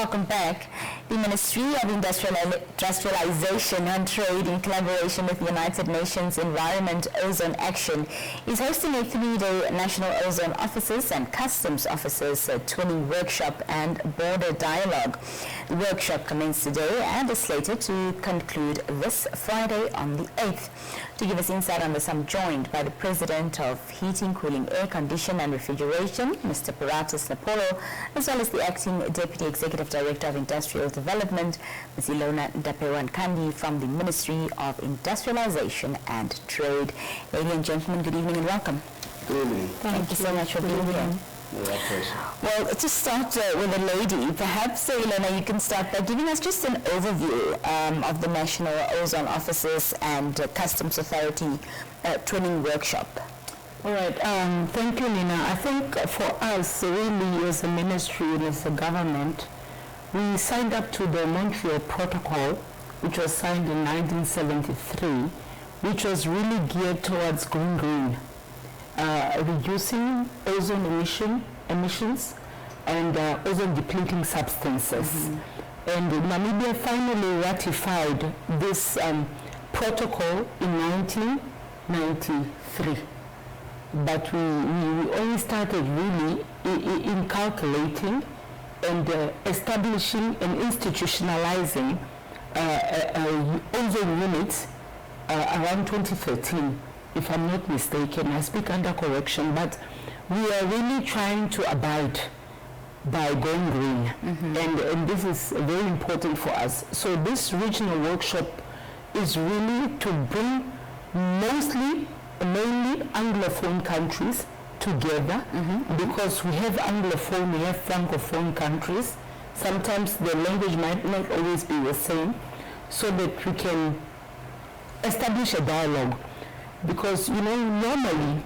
Welcome back. The Ministry of Industrialisation and Trade, in collaboration with the United Nations Environment Ozone Action, is hosting a 3-day National Ozone Officers and Customs Officers Twinning Workshop and Border Dialogue. The workshop commenced today and is slated to conclude this Friday on the 8th. To give us insight on this, I'm joined by the President of Heating, Cooling, Air Condition and Refrigeration, Mr. Parastus Nepolo, as well as the Acting Deputy Executive Director of Industrial Development, Ms. Ilona Ndapewa Nkandi from the Ministry of Industrialisation and Trade. Ladies and gentlemen, good evening and welcome. Good evening. Thank you so much for being here. Well, to start with a lady, perhaps, Ilona, you can start by giving us just an overview of the National Ozone Officers and Customs Authority Twinning Workshop. All right. Thank you, Nina. I think for us, really, as a ministry and as a government, we signed up to the Montreal Protocol, which was signed in 1973, which was really geared towards going green. Reducing ozone emissions and ozone depleting substances. And Namibia finally ratified this protocol in 1993. But we only started really in calculating and establishing and institutionalizing ozone units around 2013. If I'm not mistaken. I speak under correction, but we are really trying to abide by going green, and this is very important for us. So this regional workshop is really to bring mainly Anglophone countries together, because we have Anglophone, we have Francophone countries. Sometimes the language might not always be the same, so that we can establish a dialogue. Because, you know, normally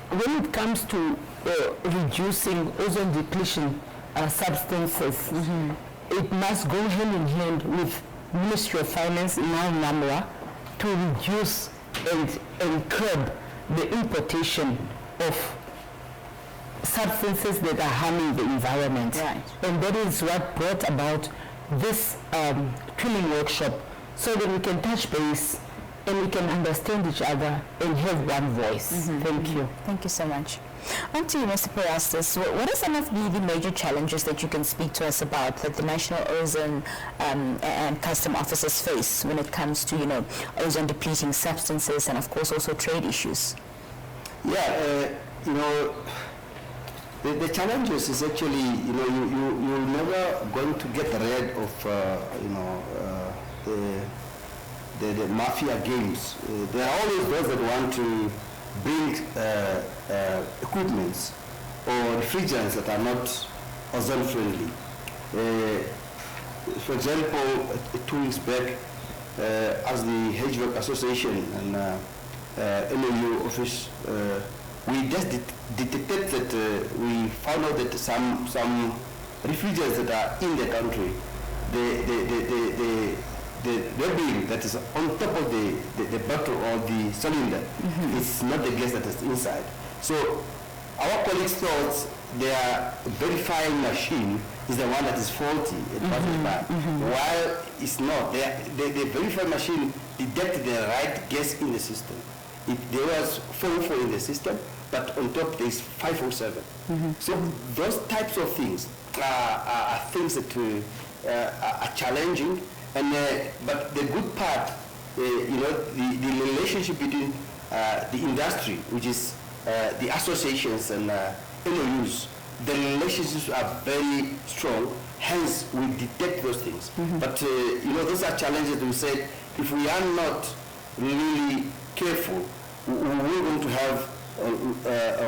when it comes to reducing ozone depletion substances, it must go hand in hand with Ministry of Finance in our NAMRA to reduce and curb the importation of substances that are harming the environment. Right. And that is what brought about this twinning workshop, so that we can touch base and we can understand each other and have one voice. Thank you. Thank you so much. On to you, Mr. Parastus. What are some of the major challenges that you can speak to us about that the National Ozone and Custom Officers face when it comes to, you know, ozone depleting substances and, of course, also trade issues? Yeah, you know, the challenges is actually, you know, you're never going to get rid of, you know, the mafia games. There are always those that want to bring equipments or refrigerants that are not ozone friendly. For example, 2 weeks back, as the HVAC Association and MOU office, we just detected that we found out that some refrigerants that are in the country, the webbing that is on top of the bottle or the cylinder, it's not the gas that is inside. So our colleagues thought their verifying machine is the one that is faulty at while it's not. The verifying machine detected the right gas in the system. There was 404 in the system, but on top there is 507. So those types of things are things that are challenging. And but the good part, you know, the relationship between the industry, which is the associations and MOUs, the relationships are very strong. Hence, we detect those things. But you know, those are challenges. We said if we are not really careful, we're going to have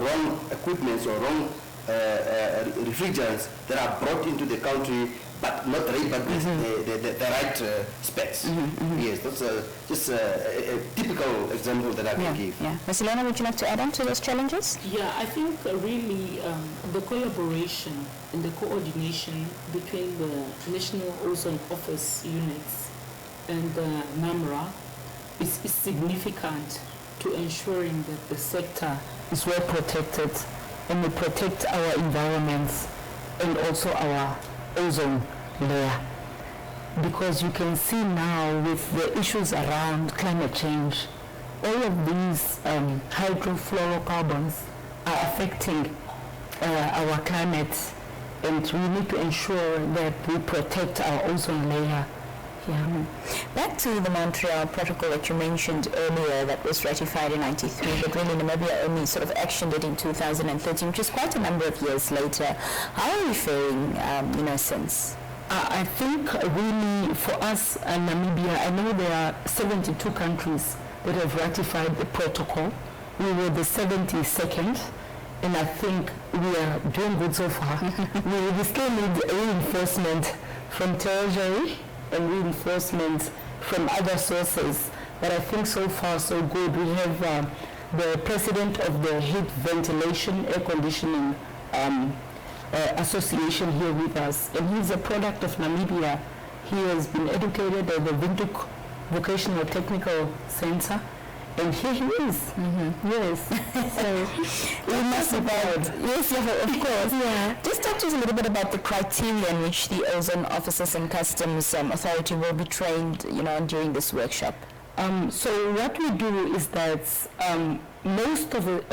wrong equipments or wrong refrigerants that are brought into the country, but not right, but the right specs. Yes, that's just a typical example that I can give. Yeah. Ms. Ilona, would you like to add on to those challenges? Yeah, I think really the collaboration and the coordination between the National Ozone Office units and NAMRA is significant to ensuring that the sector is well protected and we protect our environments and also our ozone layer. Because you can see now with the issues around climate change, all of these hydrofluorocarbons are affecting our climate, and we need to ensure that we protect our ozone layer. Yeah. Back to the Montreal Protocol that you mentioned earlier that was ratified in 93, but really Namibia only sort of actioned it in 2013, which is quite a number of years later. How are we faring, since? I think really for us in Namibia, I know there are 72 countries that have ratified the protocol. We were the 72nd, and I think we are doing good so far. we still need reinforcement from Treasury and reinforcement from other sources, but I think so far so good. We have the president of the Heat Ventilation Air Conditioning Association here with us, and he's a product of Namibia. He has been educated at the Windhoek Vocational Technical Center, and here he is. Yes. So We must be proud. Yes, of course. Yeah. Just talk to us a little bit about the criteria in which the Ozone Officers and Customs Authority will be trained, during this workshop. So what we do is that most of it,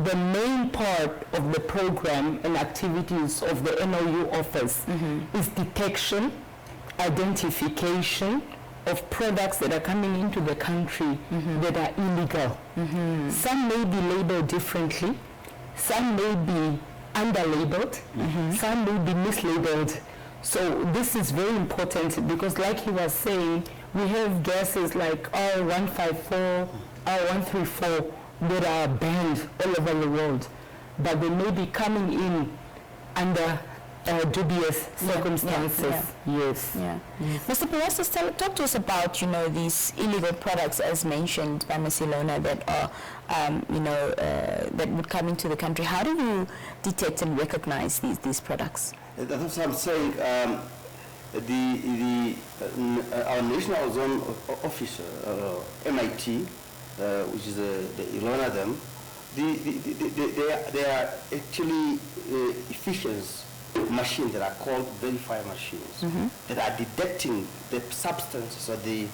the main part of the program and activities of the NOU office is detection, identification of products that are coming into the country that are illegal. Some may be labeled differently, some may be under-labeled, some may be mislabeled. So this is very important because like he was saying, we have gases like R154, R134 that are banned all over the world, but they may be coming in under dubious circumstances. Yes. Yeah. Mr. Parastus, talk to us about, these illegal products as mentioned by Ms. Ilona that are, that would come into the country. How do you detect and recognize these products? That's what I'm saying. Our National Ozone Officer, MIT, which is the Ilona them, they are actually efficient machines that are called verifier machines that are detecting the substances or the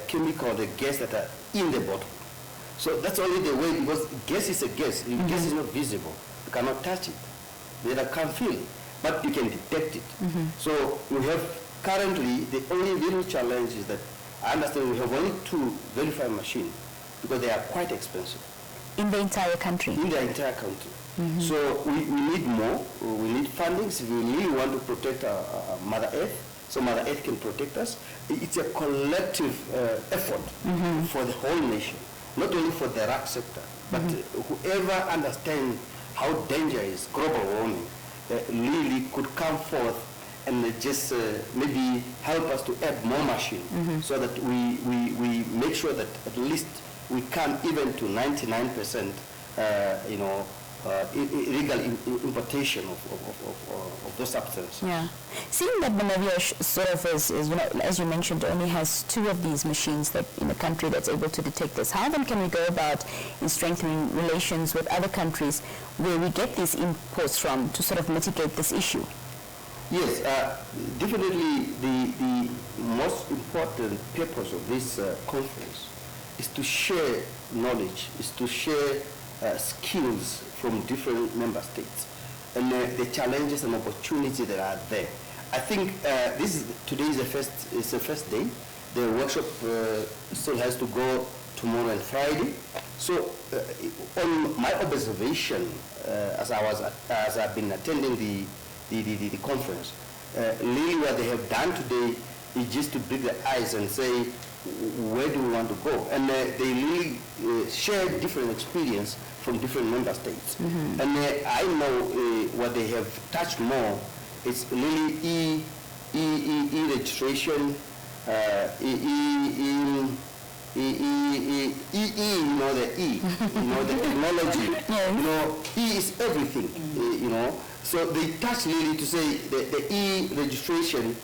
chemical, the gas that are in the bottle. So that's only the way, because gas is a gas. Gas is not visible. You cannot touch it. You can't feel it, but you can detect it. So we have currently, the only real challenge is that I understand we have only 2 verifier machines because they are quite expensive. In the entire country? In the entire country. So we need more. We need fundings if we really want to protect our Mother Earth, so Mother Earth can protect us. It's a collective effort for the whole nation, not only for the rock sector, but whoever understands how dangerous global warming really could come forth and just maybe help us to add more machines so that we make sure that at least we come even to 99% illegal importation of those substances. Yeah. Seeing that Namibia sort of is, as you mentioned, only has 2 of these machines that in a country that's able to detect this, how then can we go about in strengthening relations with other countries where we get these imports from to sort of mitigate this issue? Yes, definitely the most important purpose of this conference is to share knowledge, is to share skills from different member states and the challenges and opportunities that are there. I think today is the first day. The workshop still has to go tomorrow and Friday. So on my observation, as I've been attending the conference, really what they have done today is just to break the ice and say, where do we want to go? And they really share different experience from different member states. And I know what they have touched more is really e-registration, the technology, E is everything, So they touch really to say the e-registration,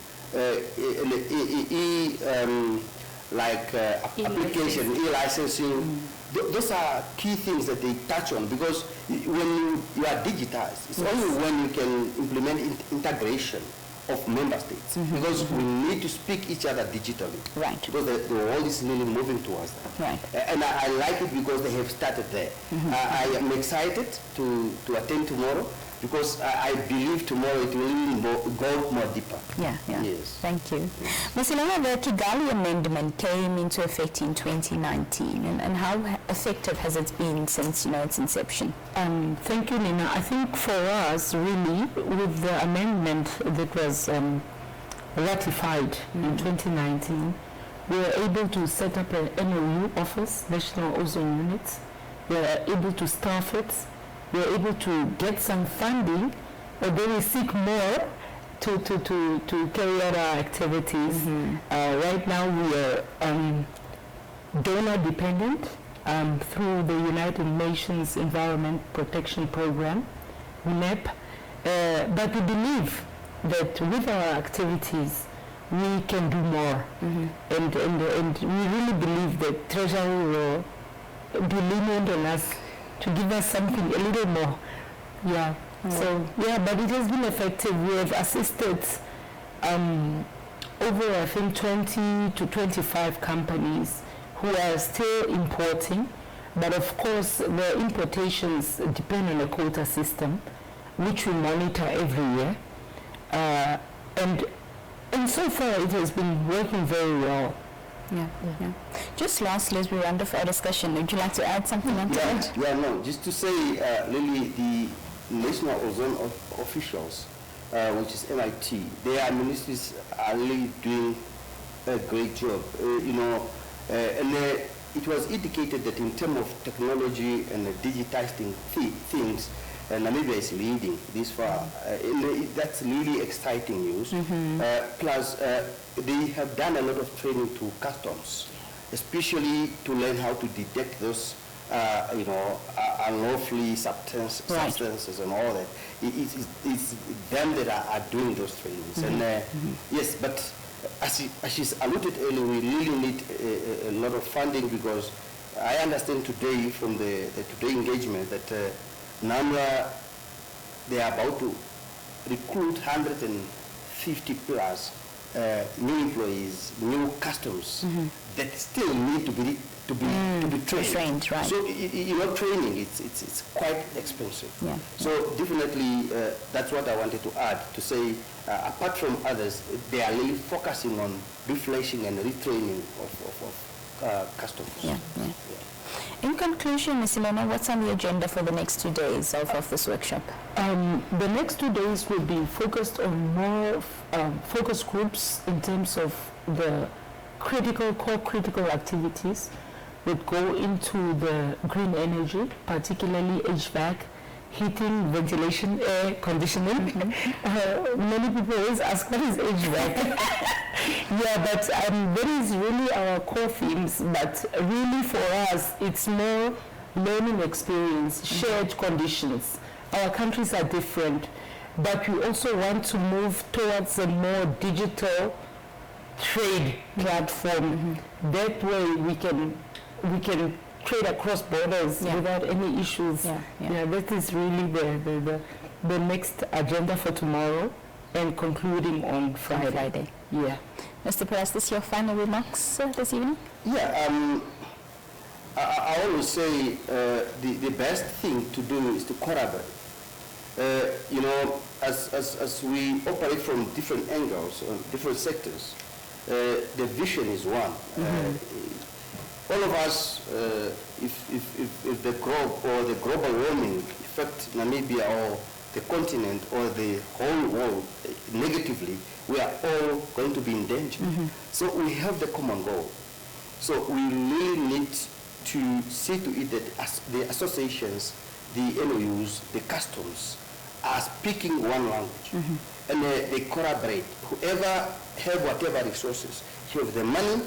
application, e-licensing, those are key things that they touch on, because when you are digitized, it's only when you can implement integration of member states, because we need to speak each other digitally. Right. Because the world is really moving towards that. Right. And I like it because they have started there. I am excited to attend tomorrow, because I believe tomorrow it will really go more deeper. Yeah. Yes. Thank you. Ms. Ilona, the Kigali Amendment came into effect in 2019, and how effective has it been since its inception? Thank you, Nina. I think for us, really, with the amendment that was ratified in 2019, we were able to set up an NOU office, National Ozone Units. We were able to staff it. We were able to get some funding, although we seek more to carry out our activities. Right now we are donor dependent through the United Nations Environment Protection Program, UNEP, but we believe that with our activities we can do more, and we really believe that Treasury will be lenient on us to give us something a little more. So but it has been effective. We have assisted over, I think, 20 to 25 companies who are still importing, but of course the importations depend on a quota system which we monitor every year, and so far it has been working very well. Yeah. Just lastly, as we round off our discussion, would you like to add something onto it? Just to say, really, the National Ozone officials, which is MIT, their ministries are really doing a great job. And it was indicated that in terms of technology and digitizing things, Namibia is leading this far. That's really exciting news. Plus, they have done a lot of training to customs, especially to learn how to detect those, unlawfully substances and all that. It's them that are doing those trainings. And yes, but as she's alluded earlier, we really need a lot of funding, because I understand today from the today engagement that NAMRA, they are about to recruit 150 plus new employees, new customs that still need to be trained. Right. So training it's quite expensive. Yeah. So definitely that's what I wanted to add, to say apart from others, they are really focusing on refreshing and retraining of customers. Yeah. In conclusion, Ms. Ilona, what's on the agenda for the next 2 days of this workshop? The next 2 days will be focused on more focus groups in terms of the core critical activities that go into the green energy, particularly HVAC, heating, ventilation, air conditioning. Many people always ask, what is HVAC? But that is really our core themes, but really for us, it's more learning experience, shared conditions. Our countries are different, but we also want to move towards a more digital trade platform. That way we can trade across borders without any issues. That is really the next agenda for tomorrow and concluding on Friday. Mr. Parastus, your final remarks this evening? I always say the best thing to do is to collaborate. As we operate from different angles, different sectors, the vision is one. All of us, if the globe or the global warming affect Namibia or the continent or the whole world negatively, we are all going to be in danger. So we have the common goal. So we really need to see to it that the associations, the NOUs, the customs are speaking one language. And they collaborate. Whoever have whatever resources, if you have the money,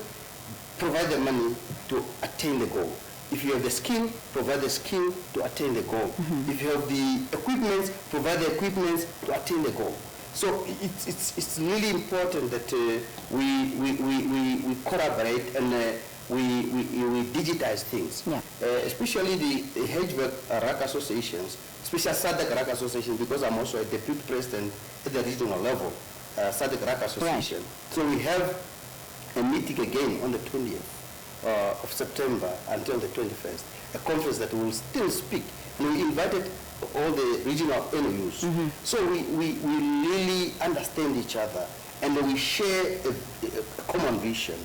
provide the money to attain the goal. If you have the skill, provide the skill to attain the goal. If you have the equipment, provide the equipment to attain the goal. So it's really important that we collaborate and we digitize things. Especially the HVAC RAC associations, especially SADC RAC association, because I'm also a deputy president at the regional level. SADC RAC Association. So we have a meeting again on the 20th of September until the 21st, a conference that will still speak. And we invited all the regional NOUs. So we really understand each other, and we share a common vision,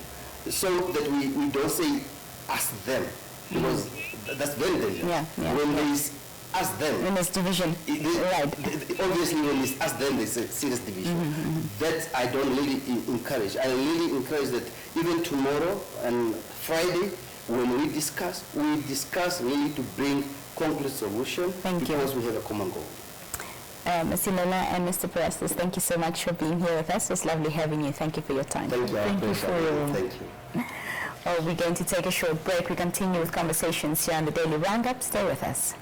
so that we don't say us them, because that's very dangerous. When there is us them, when there's division, right? Obviously, when it's us them, there's a serious division. That I don't really encourage. I really encourage that even tomorrow and Friday, when we discuss really to bring concrete solution, because we have a common goal. Ms. Ilona and Mr. Parastus, thank you so much for being here with us. It was lovely having you. Thank you for your time. Thank you. Thank you for your... Thank you. Well, we're going to take a short break. We continue with conversations here on the Daily Roundup. Stay with us.